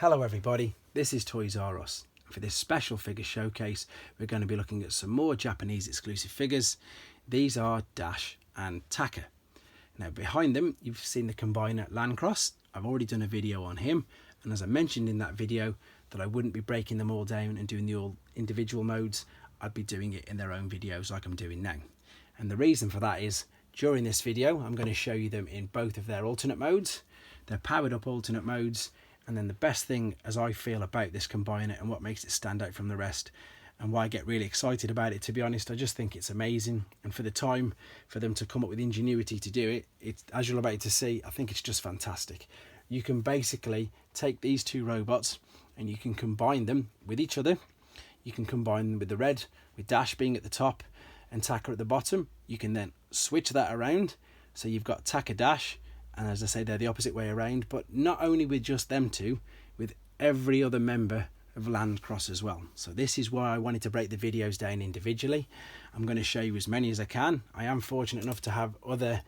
Hello everybody, this is Toys R Us. For this special figure showcase, we're going to be looking at some more Japanese exclusive figures. These are Dash and Taka. Now behind them, you've seen the combiner Landcross. I've already done a video on him, and as I mentioned in that video that I wouldn't be breaking them all down and doing the all individual modes, I'd be doing it in their own videos like I'm doing now. And the reason for that is, during this video, I'm going to show you them in both of their alternate modes, their powered up alternate modes. And then the best thing, as I feel, about this combiner and what makes it stand out from the rest, and why I get really excited about it, to be honest, I just think it's amazing. And for the time for them to come up with ingenuity to do it, it's, as you're about to see, I think it's just fantastic. You can basically take these two robots and you can combine them with each other. You can combine them with the red, with Dash being at the top and Taka at the bottom. You can then switch that around, so you've got Taka Dash. And as I say, they're the opposite way around, but not only with just them two, with every other member of Landcross as well. So this is why I wanted to break the videos down individually. I'm going to show you as many as I can. I am fortunate enough to have other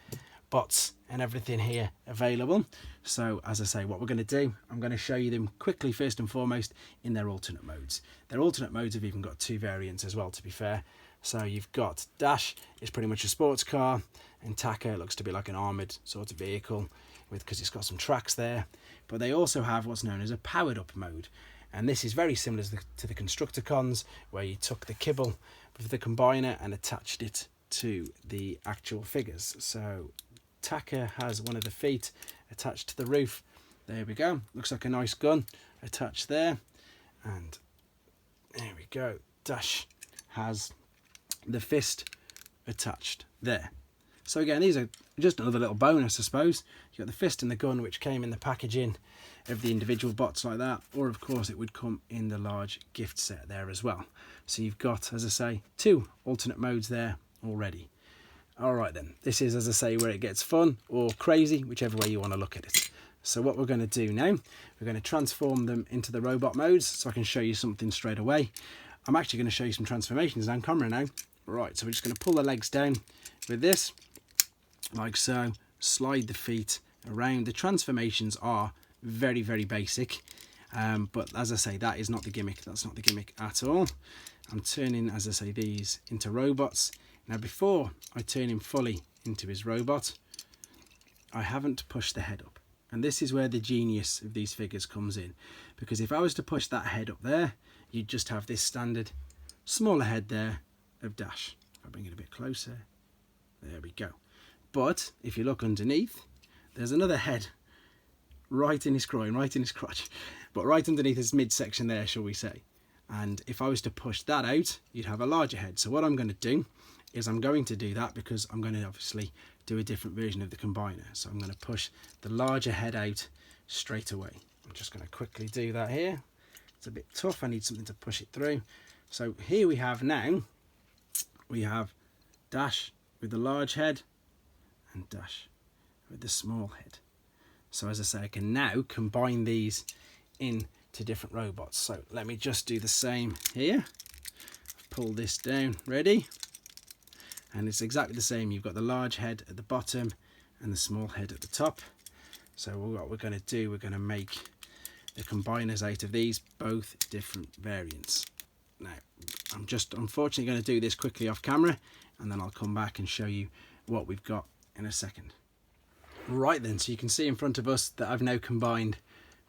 bots and everything here available. So as I say, what we're going to do, I'm going to show you them quickly first and foremost in their alternate modes. Their alternate modes have even got two variants as well, to be fair. So you've got Dash is pretty much a sports car, and Taka looks to be like an armoured sort of vehicle because it's got some tracks there. But they also have what's known as a powered up mode, and this is very similar to the Constructicons, where you took the kibble with the combiner and attached it to the actual figures. So Taka has one of the feet attached to the roof. There we go, looks like a nice gun attached there, and there we go. Dash has the fist attached there. So again, these are just another little bonus, I suppose. You've got the fist and the gun, which came in the packaging of the individual bots like that, or of course it would come in the large gift set there as well. So you've got, as I say, two alternate modes there already. All right then, this is, as I say, where it gets fun or crazy, whichever way you want to look at it. So what we're going to do now, we're going to transform them into the robot modes so I can show you something straight away. I'm actually going to show you some transformations on camera now. Right, so we're just going to pull the legs down with this, like so, slide the feet around. The transformations are very, very basic, but as I say, that is not the gimmick. That's not the gimmick at all. I'm turning, as I say, these into robots. Now, before I turn him fully into his robot, I haven't pushed the head up. And this is where the genius of these figures comes in, because if I was to push that head up there, you'd just have this standard smaller head there of Dash. If I bring it a bit closer, there we go. But if you look underneath, there's another head right in his groin, right in his crotch, but right underneath his midsection there, shall we say. And if I was to push that out, you'd have a larger head. So what I'm going to do is I'm going to do that because I'm going to obviously do a different version of the combiner. So I'm going to push the larger head out straight away. I'm just going to quickly do that here. It's a bit tough. I need something to push it through. So here we have now, we have Dash with the large head and Dash with the small head. So as I say, I can now combine these into different robots. So let me just do the same here. Pull this down, ready? And it's exactly the same. You've got the large head at the bottom and the small head at the top. So what we're going to do, we're going to make the combiners out of these, both different variants. Now, I'm just unfortunately going to do this quickly off camera, and then I'll come back and show you what we've got in a second. Right then, so you can see in front of us that I've now combined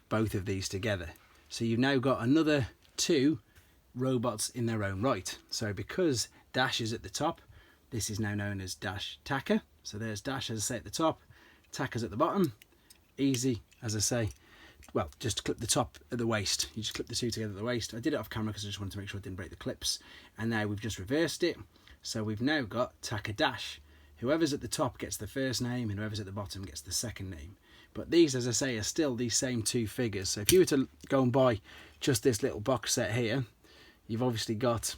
both of these together. So you've now got another two robots in their own right. So because Dash is at the top, this is now known as Dash Taka. So there's Dash, as I say, at the top, Taka's at the bottom. Easy, as I say. Well, just clip the top at the waist. You just clip the two together at the waist. I did it off camera because I just wanted to make sure I didn't break the clips. And now we've just reversed it. So we've now got Taka Dash. Whoever's at the top gets the first name, and whoever's at the bottom gets the second name. But these, as I say, are still these same two figures. So if you were to go and buy just this little box set here, you've obviously got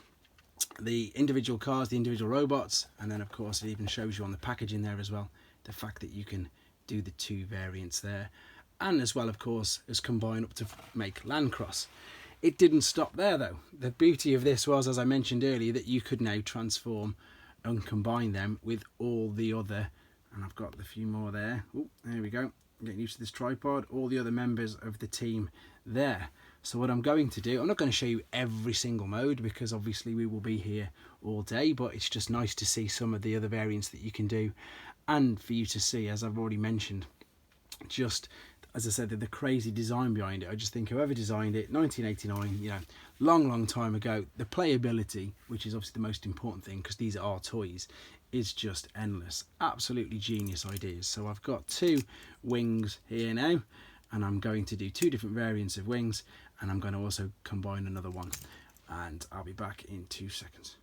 the individual cars, the individual robots, and then of course it even shows you on the packaging there as well, the fact that you can do the two variants there. And as well, of course, as combine up to make Landcross. It didn't stop there though. The beauty of this was, as I mentioned earlier, that you could now transform and combine them with all the other, and I've got a few more there. Oh, there we go. I'm getting used to this tripod, all the other members of the team there. So what I'm going to do, I'm not going to show you every single mode because obviously we will be here all day, but it's just nice to see some of the other variants that you can do, and for you to see, as I've already mentioned, just as I said, the crazy design behind it. I just think whoever designed it, 1989, you know, long time ago, the playability, which is obviously the most important thing because these are toys, is just endless. Absolutely genius ideas. So I've got 2 wings here now, and I'm going to do 2 different variants of wings, and I'm going to also combine another one, and I'll be back in 2 seconds.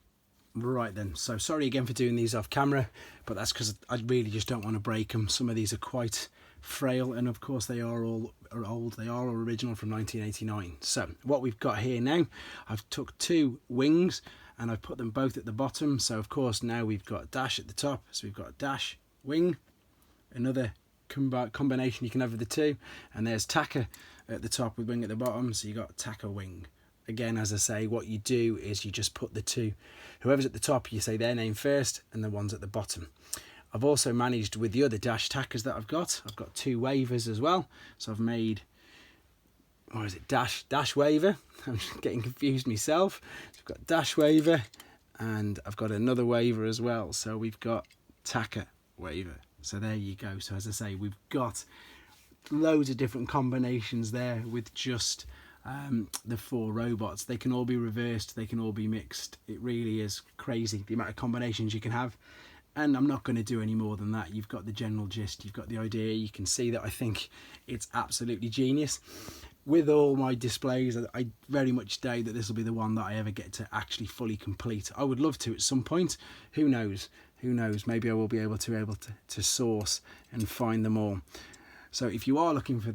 Right then, so sorry again for doing these off camera, but that's because I really just don't want to break them. Some of these are quite frail, and of course they are all old. They are all original from 1989. So what we've got here now, I've took 2 wings and I've put them both at the bottom. So of course now we've got Dash at the top, so we've got Dash, wing, another combination you can have of the 2, and there's Tacker at the top with wing at the bottom, so you got Tacker, wing. Again, as I say, what you do is you just put the 2, whoever's at the top, you say their name first, and the ones at the bottom. I've also managed with the other Dashtakers that I've got 2 wavers as well. So I've made, what is it, Dash waver. I'm just getting confused myself. So I've got Dash waver, and I've got another waver as well. So we've got Tacker waver. So there you go. So as I say, we've got loads of different combinations there with just the 4 robots. They can all be reversed, they can all be mixed. It really is crazy the amount of combinations you can have, and I'm not going to do any more than that. You've got the general gist, you've got the idea. You can see that I think it's absolutely genius. With all my displays, I very much doubt that this will be the one that I ever get to actually fully complete. I would love to at some point. Who knows, maybe I will be able to source and find them all. So if you are looking for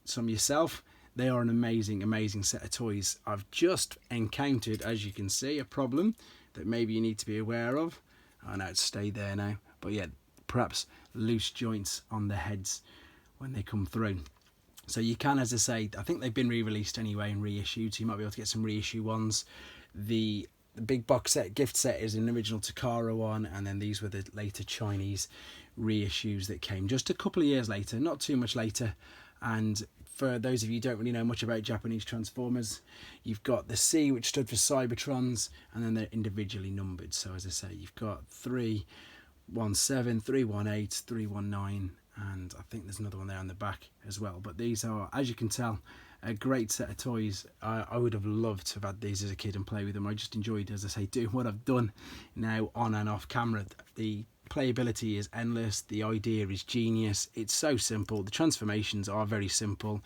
some yourself, they are an amazing set of toys. I've just encountered, as you can see, a problem that maybe you need to be aware of. I know it's stayed there now, but yeah, perhaps loose joints on the heads when they come through. So you can, as I say, I think they've been re-released anyway and reissued, so you might be able to get some reissue ones. The big box set, gift set, is an original Takara one, and then these were the later Chinese reissues that came just a couple of years later, not too much later. And for those of you who don't really know much about Japanese Transformers, you've got the C, which stood for Cybertrons, and then they're individually numbered. So as I say, you've got 317, 318, 319, and I think there's another one there on the back as well. But these are, as you can tell, a great set of toys. I would have loved to have had these as a kid and play with them. I just enjoyed, as I say, doing what I've done now on and off camera. The playability is endless, the idea is genius, it's so simple, the transformations are very simple,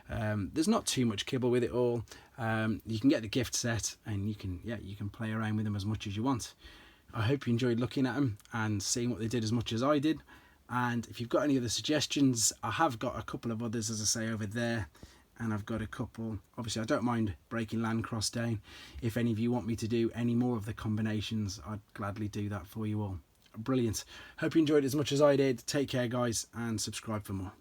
there's not too much kibble with it all. You can get the gift set and you can play around with them as much as you want. I hope you enjoyed looking at them and seeing what they did as much as I did, and if you've got any other suggestions, I have got a couple of others, as I say, over there, and I've got a couple. Obviously I don't mind breaking Landcross down. If any of you want me to do any more of the combinations, I'd gladly do that for you all. Brilliant. Hope you enjoyed it as much as I did. Take care, guys, and subscribe for more.